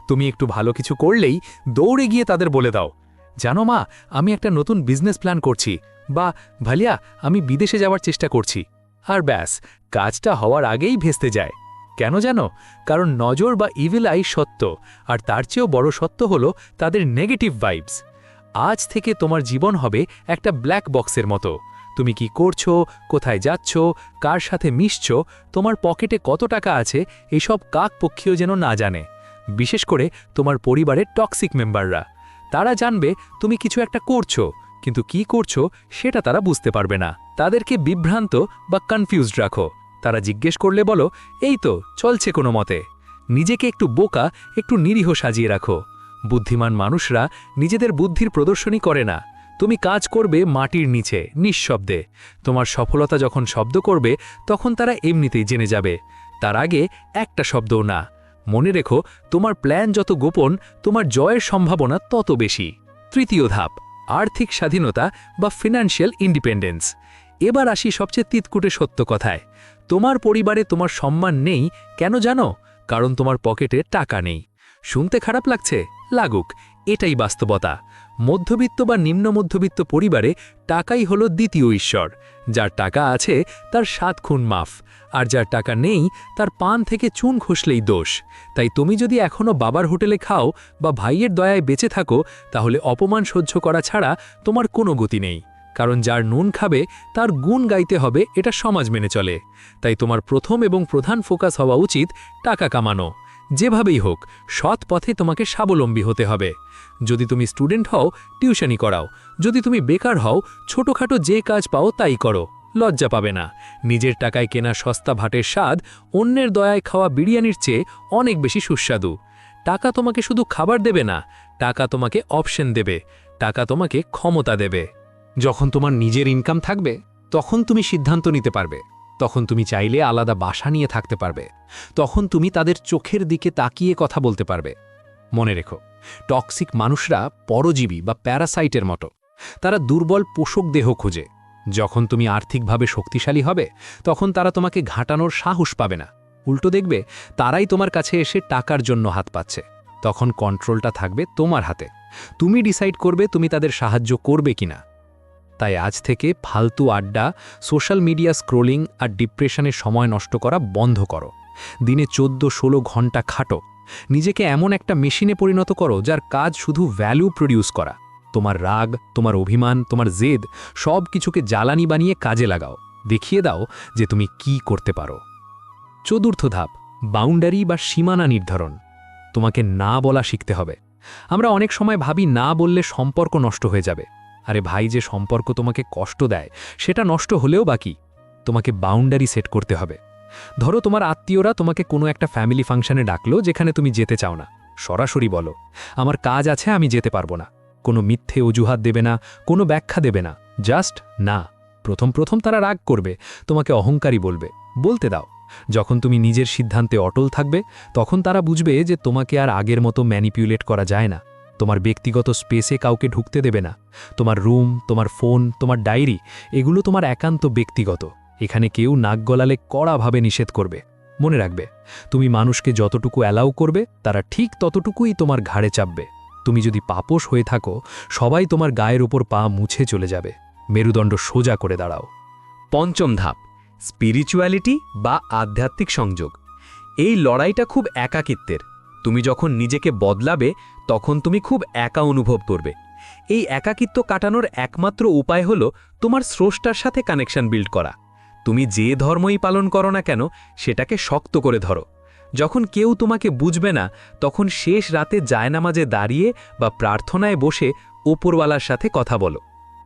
তুমি একটু ভালো কিছু করলেই দৌড়ে গিয়ে তাদের বলে দাও, জানো মা, আমি একটা নতুন বিজনেস প্ল্যান করছি, বা ভালিয়া আমি বিদেশে যাওয়ার চেষ্টা করছি। আর ব্যাস, কাজটা হওয়ার আগেই ভেস্তে যায়। কেন জানো? কারণ নজর বা ইভিল আই সত্য, আর তার চেয়েও বড় সত্য হলো তাদের নেগেটিভ ভাইবস। আজ থেকে তোমার জীবন হবে একটা ব্ল্যাক বক্সের মতো। তুমি কি করছো, কোথায় যাচ্ছ, কার সাথে মিশছো, তোমার পকেটে কত টাকা আছে, এসব কাকপক্ষীয় যেন না জানে। বিশেষ করে তোমার পরিবারের টক্সিক মেম্বাররা। তারা জানবে তুমি কিছু একটা করছো, কিন্তু কি করছো সেটা তারা বুঝতে পারবে না। তাদেরকে বিভ্রান্ত বা কনফিউজড রাখো। তারা জিজ্ঞেস করলে বলো, এই তো চলছে কোনো মতে। নিজেকে একটু বোকা, একটু নিরীহ সাজিয়ে রাখো। বুদ্ধিমান মানুষরা নিজেদের বুদ্ধির প্রদর্শনী করে না। তুমি কাজ করবে মাটির নিচে, নিঃশব্দে। তোমার সফলতা যখন শব্দ করবে, তখন তারা এমনিতেই জেনে যাবে। তার আগে একটা শব্দও না। মনে রেখো, তোমার প্ল্যান যত গোপন, তোমার জয়ের সম্ভাবনা তত বেশি। তৃতীয় ধাপ, আর্থিক স্বাধীনতা বা ফিনান্সিয়াল ইন্ডিপেন্ডেন্স। এবার আসি সবচেয়ে তিতকুটে সত্য কথায়। তোমার পরিবারে তোমার সম্মান নেই, কেন জানো? কারণ তোমার পকেটে টাকা নেই। শুনতে খারাপ লাগছে? লাগুক, এটাই বাস্তবতা। মধ্যবিত্ত বা নিম্ন মধ্যবিত্ত পরিবারে টাকাই হলো দ্বিতীয় ঈশ্বর। যার টাকা আছে তার 7 খুন মাফ, আর যার টাকা নেই তার পান থেকে চুন খসলেই দোষ। তাই তুমি যদি এখনও বাবার হোটেলে খাও বা ভাইয়ের দয়ায় বেঁচে থাকো, তাহলে অপমান সহ্য করা ছাড়া তোমার কোনো গতি নেই। কারণ যার নুন খাবে তার গুণ গাইতে হবে, এটা সমাজ মেনে চলে। তাই তোমার প্রথম এবং প্রধান ফোকাস হওয়া উচিত টাকা কামানো। যেভাবেই হোক, সৎ পথে তোমাকে স্বাবলম্বী হতে হবে। যদি তুমি স্টুডেন্ট হও, টিউশনি করাও। যদি তুমি বেকার হও, ছোটখাটো যে কাজ পাও তাই করো। লজ্জা পাবে না। নিজের টাকায় কেনা সস্তা ভাটের স্বাদ অন্যের দয়ায় খাওয়া বিরিয়ানির চেয়ে অনেক বেশি সুস্বাদু। টাকা তোমাকে শুধু খাবার দেবে না, টাকা তোমাকে অপশন দেবে, টাকা তোমাকে ক্ষমতা দেবে। যখন তোমার নিজের ইনকাম থাকবে, তখন তুমি সিদ্ধান্ত নিতে পারবে। তখন তুমি চাইলে আলাদা বাসা নিয়ে থাকতে পারবে। তখন তুমি তাদের চোখের দিকে তাকিয়ে কথা বলতে পারবে। মনে রেখো, টক্সিক মানুষরা পরজীবী বা প্যারাসাইটের মতো। তারা দুর্বল পোষক দেহ খোঁজে। যখন তুমি আর্থিকভাবে শক্তিশালী হবে তখন তারা তোমাকে ঘাঁটানোর সাহস পাবে না। উল্টো দেখবে তারাই তোমার কাছে এসে টাকার জন্য হাত পাচ্ছে। তখন কন্ট্রোলটা থাকবে তোমার হাতে। তুমি ডিসাইড করবে তুমি তাদের সাহায্য করবে কিনা। তাই আজ থেকে ফালতু আড্ডা, সোশ্যাল মিডিয়া স্ক্রোলিং আর ডিপ্রেশনে সময় নষ্ট করা বন্ধ করো। দিনে 14-16 ঘন্টা খাটো। নিজেকে এমন একটা মেশিনে পরিণত করো যার কাজ শুধু ভ্যালু প্রডিউস করা। তোমার রাগ, তোমার অভিমান, তোমার জেদ সব কিছুকে জ্বালানি বানিয়ে কাজে লাগাও। দেখিয়ে দাও যে তুমি কি করতে পারো। চতুর্থ ধাপ, বাউন্ডারি বা সীমানা নির্ধারণ। তোমাকে না বলা শিখতে হবে। আমরা অনেক সময় ভাবি না বললে সম্পর্ক নষ্ট হয়ে যাবে। আরে ভাই, যে সম্পর্ক তোমাকে কষ্ট দেয় সেটা নষ্ট হলেও বাকি। তোমাকে বাউন্ডারি সেট করতে হবে। ধরো তোমার আত্মীয়রা তোমাকে কোনো একটা ফ্যামিলি ফাংশনে ডাকলো যেখানে তুমি যেতে চাও না। সরাসরি বলো, আমার কাজ আছে, আমি যেতে পারবো না। কোনো মিথ্যে অজুহাত দেবে না, কোনো ব্যাখ্যা দেবে না, জাস্ট না। প্রথম তারা রাগ করবে, তোমাকে অহংকারী বলবে, বলতে দাও। যখন তুমি নিজের সিদ্ধান্তে অটল থাকবে তখন তারা বুঝবে যে তোমাকে আর আগের মতো ম্যানিপুলেট করা যায় না। তোমার ব্যক্তিগত স্পেসে কাউকে ঢুকতে দেবে না। তোমার রুম, তোমার ফোন, তোমার ডায়েরি এগুলো তোমার একান্ত ব্যক্তিগত। এখানে কেউ নাক গলালে কড়াভাবে নিষেধ করবে। মনে রাখবে, তুমি মানুষকে যতটুকু অ্যালাউ করবে তারা ঠিক ততটুকুই তোমার ঘাড়ে চাপবে। তুমি যদি পাপোশ হয়ে থাকো সবাই তোমার গায়ের উপর পা মুছে চলে যাবে। মেরুদণ্ড সোজা করে দাঁড়াও। পঞ্চম ধাপ, স্পিরিচুয়ালিটি বা আধ্যাত্মিক সংযোগ। এই লড়াইটা খুব একাকিত্বের। তুমি যখন নিজেকে বদলাবে তখন তুমি খুব একা অনুভব করবে। এই একাকিত্ব কাটানোর একমাত্র উপায় হলো তোমার স্রষ্টার সাথে কানেকশন বিল্ড করা। তুমি যে ধর্মই পালন করো না কেন সেটাকে শক্ত করে ধরো। যখন কেউ তোমাকে বুঝবে না তখন শেষ রাতে জায়নামাজে দাঁড়িয়ে বা প্রার্থনায় বসে ওপরওয়ালার সাথে কথা বলো।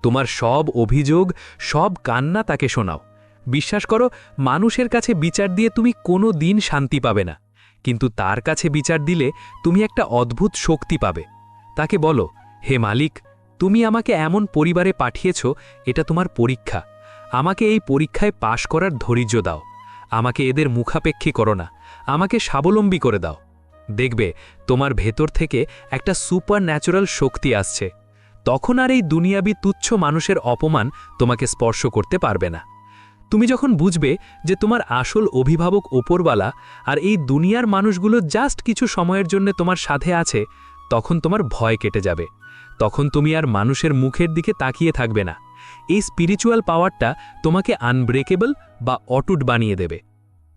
তোমার সব অভিযোগ, সব কান্না তাকে শোনাও। বিশ্বাস করো, মানুষের কাছে বিচার দিয়ে তুমি কোনো দিন শান্তি পাবে না, কিন্তু তার কাছে বিচার দিলে তুমি একটা অদ্ভুত শক্তি পাবে। তাকে বলো, হে মালিক, তুমি আমাকে এমন পরিবারে পাঠিয়েছ, এটা তোমার পরীক্ষা। আমাকে এই পরীক্ষায় পাশ করার ধৈর্য দাও। আমাকে এদের মুখাপেক্ষী করো না, আমাকে স্বাবলম্বী করে দাও। দেখবে তোমার ভেতর থেকে একটা সুপার ন্যাচারাল শক্তি আসছে। তখন আর এই দুনিয়াবি তুচ্ছ মানুষের অপমান তোমাকে স্পর্শ করতে পারবে না। তুমি যখন বুঝবে যে তোমার আসল অভিভাবক ওপরওয়ালা আর এই দুনিয়ার মানুষগুলো জাস্ট কিছু সময়ের জন্য তোমার সাথে আছে, তখন তোমার ভয় কেটে যাবে। তখন তুমি আর মানুষের মুখের দিকে তাকিয়ে থাকবে না। এই স্পিরিচুয়াল পাওয়ারটা তোমাকে আনব্রেকেবল বা অটুট বানিয়ে দেবে।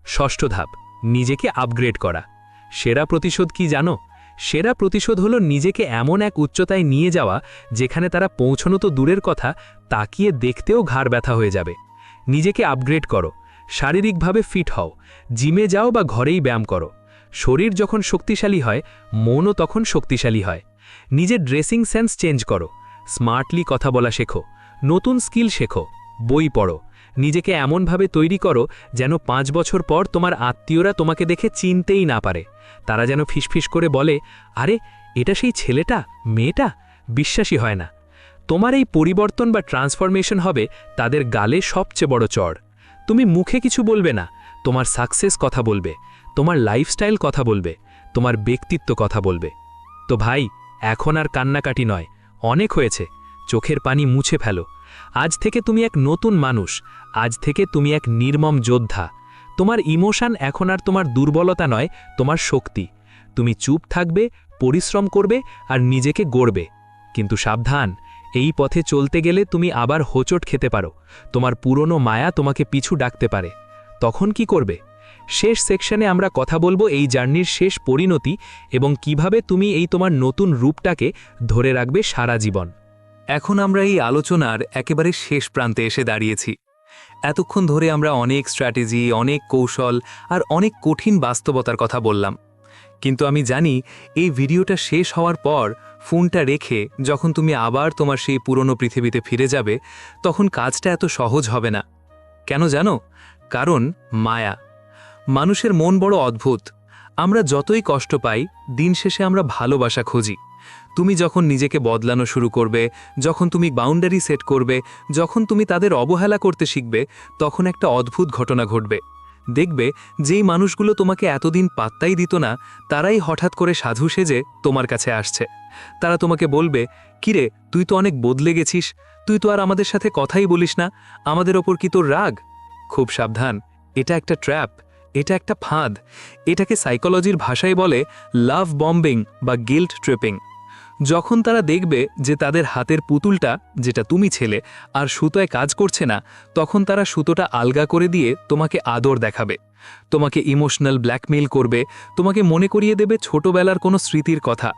ষষ্ঠ ধাপ, নিজেকে আপগ্রেড করা। সেরা প্রতিশোধ কি জানো? সেরা প্রতিশোধ হলো নিজেকে এমন এক উচ্চতায় নিয়ে যাওয়া যেখানে তারা পৌঁছানো তো দূরের কথা, তাকিয়ে দেখতেও ঘাড় ব্যথা হয়ে যাবে। নিজেকে আপগ্রেড করো। শারীরিকভাবে ফিট হও, জিমে যাও বা ঘরেই ব্যায়াম করো। শরীর যখন শক্তিশালী হয়, মনও তখন শক্তিশালী হয়। নিজের ড্রেসিং সেন্স চেঞ্জ করো, স্মার্টলি কথা বলা শেখো, নতুন স্কিল শেখো, বই পড়ো। নিজেকে এমনভাবে তৈরি করো যেন 5 বছর পর তোমার আত্মীয়রা তোমাকে দেখে চিনতেই না পারে। তারা যেন ফিসফিস করে বলে, আরে এটা সেই ছেলেটা, মেয়েটা। বিশ্বাসই হয় না। তোমার এই পরিবর্তন বা ট্রান্সফরমেশন হবে তাদের গালে সবচেয়ে বড় চড়। তুমি মুখে কিছু বলবে না, তোমার সাকসেস কথা বলবে, তোমার লাইফস্টাইল কথা বলবে, তোমার ব্যক্তিত্ব কথা বলবে। তো ভাই, এখন আর কান্নাকাটি নয়, অনেক হয়েছে। চোখের পানি মুছে ফেলো। আজ থেকে তুমি এক নতুন মানুষ। আজ থেকে তুমি এক নির্মম যোদ্ধা। তোমার ইমোশন এখন আর তোমার দুর্বলতা নয়, তোমার শক্তি। তুমি চুপ থাকবে, পরিশ্রম করবে আর নিজেকে গড়বে। কিন্তু সাবধান, এই পথে চলতে গেলে তুমি আবার হোঁচট খেতে পারো। তোমার পুরনো মায়া তোমাকে পিছু ডাকতে পারে। তখন কি করবে? শেষ সেকশনে আমরা কথা বলবো এই জার্নির শেষ পরিণতি এবং কিভাবে তুমি এই তোমার নতুন রূপটাকে ধরে রাখবে সারা জীবন। এখন আমরা এই আলোচনার একেবারে শেষ প্রান্তে এসে দাঁড়িয়েছি। এতক্ষণ ধরে আমরা অনেক স্ট্র্যাটেজি, অনেক কৌশল আর অনেক কঠিন বাস্তবতার কথা বললাম। কিন্তু আমি জানি এই ভিডিওটা শেষ হওয়ার পর ফোনটা রেখে যখন তুমি আবার তোমার সেই পুরনো পৃথিবীতে ফিরে যাবে, তখন কাজটা এত সহজ হবে না। কেন জানো? কারণ মায়া। মানুষের মন বড় অদ্ভুত। আমরা যতই কষ্ট পাই, দিন শেষে আমরা ভালোবাসা খুঁজি। তুমি যখন নিজেকে বদলানো শুরু করবে, যখন তুমি বাউন্ডারি সেট করবে, যখন তুমি তাদের অবহেলা করতে শিখবে, তখন একটা অদ্ভুত ঘটনা ঘটবে। দেখবে যেই মানুষগুলো তোমাকে এতদিন পাত্তাই দিত না তারাই হঠাৎ করে সাধু সেজে তোমার কাছে আসছে। তারা তোমাকে বলবে, কিরে তুই তো অনেক বদলে গেছিস, তুই তো আর আমাদের সাথে কথাই বলিস না, আমাদের ওপর কি তোর রাগ? খুব সাবধান, এটা একটা ট্র্যাপ, এটা একটা ফাঁদ। এটাকে সাইকোলজির ভাষায় বলে লাভ বম্বিং বা গিল্ট ট্রিপিং। যখন তারা দেখবে যে তাদের হাতের পুতুলটা, যেটা তুমি ছেলে, আর সুতোয় কাজ করছে না, তখন তারা সুতোটা আলগা করে দিয়ে তোমাকে আদর দেখাবে, তোমাকে ইমোশনাল ব্ল্যাকমেইল করবে, তোমাকে মনে করিয়ে দেবে ছোটবেলার কোনো স্মৃতির কথা,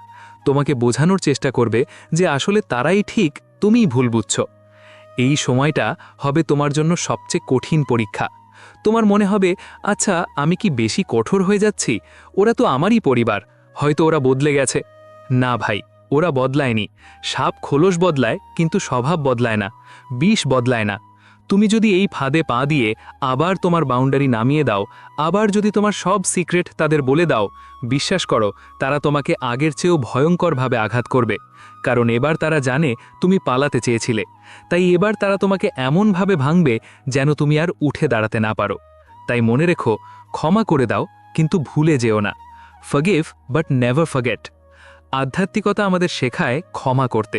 তোমাকে বোঝানোর চেষ্টা করবে যে আসলে তারাই ঠিক, তুমিই ভুল বুঝছ। এই সময়টা হবে তোমার জন্য সবচেয়ে কঠিন পরীক্ষা। তোমার মনে হবে, আচ্ছা আমি কি বেশি কঠোর হয়ে যাচ্ছি? ওরা তো আমারই পরিবার, হয়তো ওরা বদলে গেছে। না ভাই, ওরা বদলায়নি। সাপ খোলস বদলায়, কিন্তু স্বভাব বদলায় না, বিষ বদলায় না। তুমি যদি এই ফাঁদে পা দিয়ে আবার তোমার বাউন্ডারি নামিয়ে দাও, আবার যদি তোমার সব সিক্রেট তাদের বলে দাও, বিশ্বাস করো তারা তোমাকে আগের চেয়েও ভয়ঙ্করভাবে আঘাত করবে। কারণ এবার তারা জানে তুমি পালাতে চেয়েছিলে, তাই এবার তারা তোমাকে এমনভাবে ভাঙবে যেন তুমি আর উঠে দাঁড়াতে না পারো। তাই মনে রেখো, ক্ষমা করে দাও কিন্তু ভুলে যেও না। Forgive but never forget. আধ্যাত্মিকতা আমাদের শেখায় ক্ষমা করতে।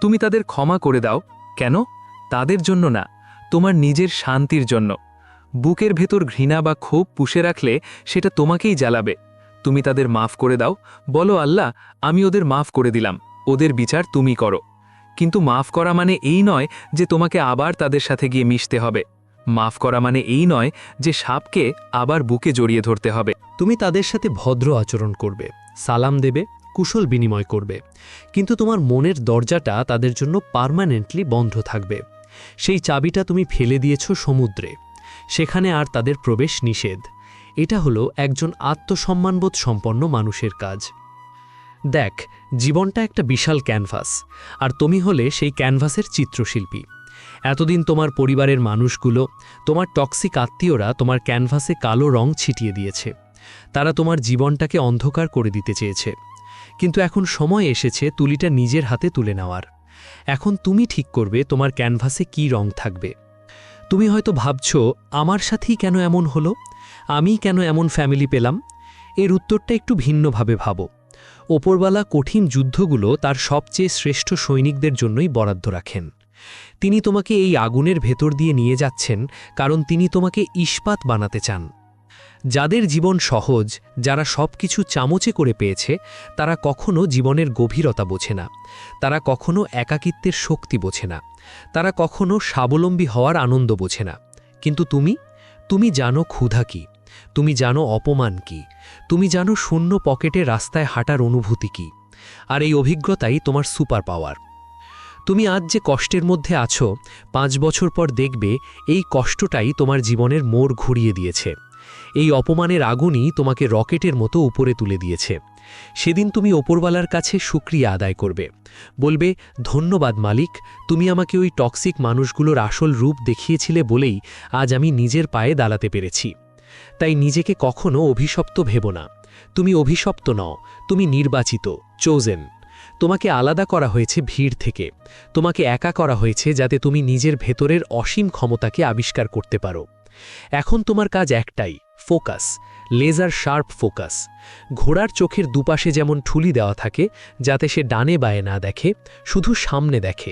তুমি তাদের ক্ষমা করে দাও, কেন? তাদের জন্য না, তোমার নিজের শান্তির জন্য। বুকের ভেতর ঘৃণা বা ক্ষোভ পুষে রাখলে সেটা তোমাকেই জ্বালাবে। তুমি তাদের মাফ করে দাও, বলো আল্লাহ আমি ওদের মাফ করে দিলাম, ওদের বিচার তুমি করো। কিন্তু মাফ করা মানে এই নয় যে তোমাকে আবার তাদের সাথে গিয়ে মিশতে হবে। মাফ করা মানে এই নয় যে সাপকে আবার বুকে জড়িয়ে ধরতে হবে। তুমি তাদের সাথে ভদ্র আচরণ করবে, সালাম দেবে, কুশল বিনিময় করবে, কিন্তু তোমার মনের দরজাটা তাদের জন্য পার্মানেন্টলি বন্ধ থাকবে। সেই চাবিটা তুমি ফেলে দিয়েছ সমুদ্রে, সেখানে আর তাদের প্রবেশ নিষেধ। এটা হলো একজন আত্মসম্মানবোধ সম্পন্ন মানুষের কাজ। দেখ, জীবনটা একটা বিশাল ক্যানভাস, আর তুমি হলে সেই ক্যানভাসের চিত্রশিল্পী। এতদিন তোমার পরিবারের মানুষগুলো, তোমার টক্সিক আত্মীয়রা তোমার ক্যানভাসে কালো রং ছিটিয়ে দিয়েছে। তারা তোমার জীবনটাকে অন্ধকার করে দিতে চেয়েছে, কিন্তু এখন সময় এসেছে তুলিটা নিজের হাতে তুলে নেওয়ার। এখন তুমি ঠিক করবে তোমার ক্যানভাসে কী রং থাকবে। তুমি হয়তো ভাবছ, আমার সাথেই কেন এমন হলো, আমি কেন এমন ফ্যামিলি পেলাম? এর উত্তরটা একটু ভিন্নভাবে ভাবো। ওপরওয়ালা কঠিন যুদ্ধগুলো তার সবচেয়ে শ্রেষ্ঠ সৈনিকদের জন্যই বরাদ্দ রাখেন। তিনি তোমাকে এই আগুনের ভেতর দিয়ে নিয়ে যাচ্ছেন কারণ তিনি তোমাকে ইস্পাত বানাতে চান। যাদের জীবন সহজ, যারা সব কিছু চামচে করে পেয়েছে, তারা কখনো জীবনের গভীরতা বোঝে না, তারা কখনো একাকিত্বের শক্তি বোঝে না, তারা কখনো স্বাবলম্বী হওয়ার আনন্দ বোঝে না। কিন্তু তুমি জানো ক্ষুধা কি, তুমি জানো অপমান কি, তুমি জানো শূন্য পকেটে রাস্তায় হাঁটার অনুভূতি কি। আর এই অভিজ্ঞতাই তোমার সুপার পাওয়ার। তুমি আজ যে কষ্টের মধ্যে আছো, 5 বছর পর দেখবে এই কষ্টটাই তোমার জীবনের মোড় ঘুরিয়ে দিয়েছে। এই অপমানের আগুনই তোমাকে রকেটের মতো উপরে তুলে দিয়েছে। সেদিন তুমি ওপরওয়ালার কাছে শুকরিয়া আদায় করবে, বলবে, ধন্যবাদ মালিক, তুমি আমাকে ওই টক্সিক মানুষগুলোর আসল রূপ দেখিয়েছিলে বলেই আজ আমি নিজের পায়ে দাঁড়াতে পেরেছি। তাই নিজেকে কখনো অভিশপ্ত ভেবো না। তুমি অভিশপ্ত নও, তুমি নির্বাচিত, চোজেন। তোমাকে আলাদা করা হয়েছে ভিড় থেকে, তোমাকে একা করা হয়েছে যাতে তুমি নিজের ভেতরের অসীম ক্ষমতাকে আবিষ্কার করতে পারো। এখন তোমার কাজ একটাই, ফোকাস, লেজার শার্প ফোকাস। ঘোড়ার চোখের দুপাশে যেমন ঠুলি দেওয়া থাকে যাতে সে ডানে বায়ে না দেখে, শুধু সামনে দেখে।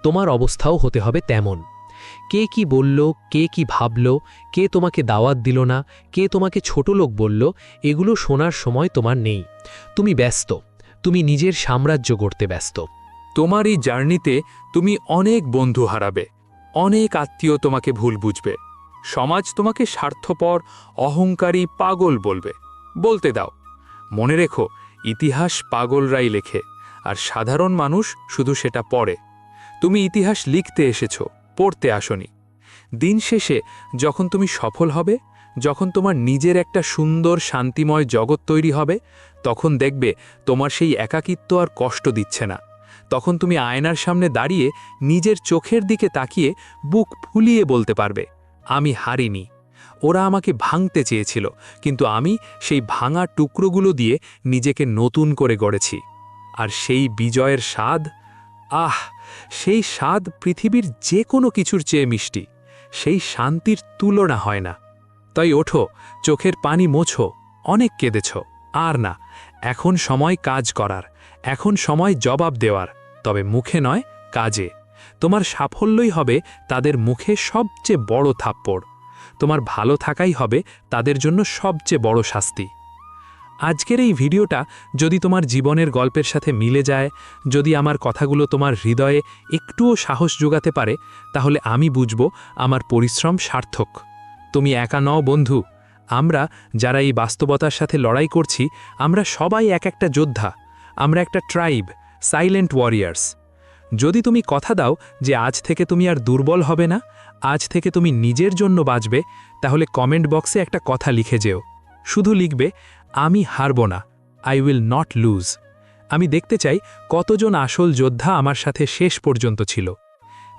তোমার অবস্থাও হতে হবে তেমন। কে কি বলল, কে কি ভাবল, কে তোমাকে দাওয়াত দিল না, কে তোমাকে ছোট লোক বলল, এগুলো শোনার সময় তোমার নেই। তুমি ব্যস্ত, তুমি নিজের সাম্রাজ্য গড়তে ব্যস্ত। তোমার এই জার্নিতে তুমি অনেক বন্ধু হারাবে, অনেক আত্মীয় তোমাকে ভুল বুঝবে, সমাজ তোমাকে স্বার্থপর, অহংকারী, পাগল বলবে। বলতে দাও। মনে রেখো, ইতিহাস পাগলরাই লেখে, আর সাধারণ মানুষ শুধু সেটা পড়ে। তুমি ইতিহাস লিখতে এসেছো, পড়তে আসনি। দিন শেষে যখন তুমি সফল হবে, যখন তোমার নিজের একটা সুন্দর শান্তিময় জগৎ তৈরি হবে, তখন দেখবে তোমার সেই একাকিত্ব আর কষ্ট দিচ্ছে না। তখন তুমি আয়নার সামনে দাঁড়িয়ে নিজের চোখের দিকে তাকিয়ে বুক ফুলিয়ে বলতে পারবে, আমি হারিনি। ওরা আমাকে ভাঙতে চেয়েছিল, কিন্তু আমি সেই ভাঙা টুকরোগুলো দিয়ে নিজেকে নতুন করে গড়েছি। আর সেই বিজয়ের স্বাদ, সেই স্বাদ পৃথিবীর যে কোনো কিছুর চেয়ে মিষ্টি। সেই শান্তির তুলনা হয় না। তাই ওঠো, চোখের পানি মোছো, অনেক কেঁদেছ, আর না, এখন সময় কাজ করার, এখন সময় জবাব দেওয়ার, তবে মুখে নয়, কাজে। তোমার সাফল্যই হবে তাদের মুখে সবচেয়ে বড় থাপ্পড়, তোমার ভালো থাকাই হবে তাদের জন্য সবচেয়ে বড় শাস্তি। আজকের এই ভিডিওটা যদি তোমার জীবনের গল্পের সাথে মিলে যায়, যদি আমার কথাগুলো তোমার হৃদয়ে একটুও সাহস যোগাতে পারে, তাহলে আমি বুঝব আমার পরিশ্রম সার্থক। তুমি একা নও বন্ধু, আমরা যারা এই বাস্তবতার সাথে লড়াই করছি, আমরা সবাই এক একটা যোদ্ধা, আমরা একটা ট্রাইব, সাইলেন্ট ওয়ারিয়ার্স। যদি তুমি কথা দাও যে আজ থেকে তুমি আর দুর্বল হবে না, আজ থেকে তুমি নিজের জন্য বাঁচবে, তাহলে কমেন্ট বক্সে একটা কথা লিখে যেও। শুধু লিখবে, আমি হারব না, আই উইল নট লুজ। আমি দেখতে চাই কতজন আসল যোদ্ধা আমার সাথে শেষ পর্যন্ত ছিল।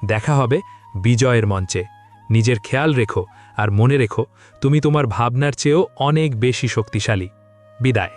দেখা হবে বিজয়ের মঞ্চে। নিজের খেয়াল রেখো, আর মনে রেখো, তুমি তোমার ভাবনার চেয়েও অনেক বেশি শক্তিশালী। বিদায়।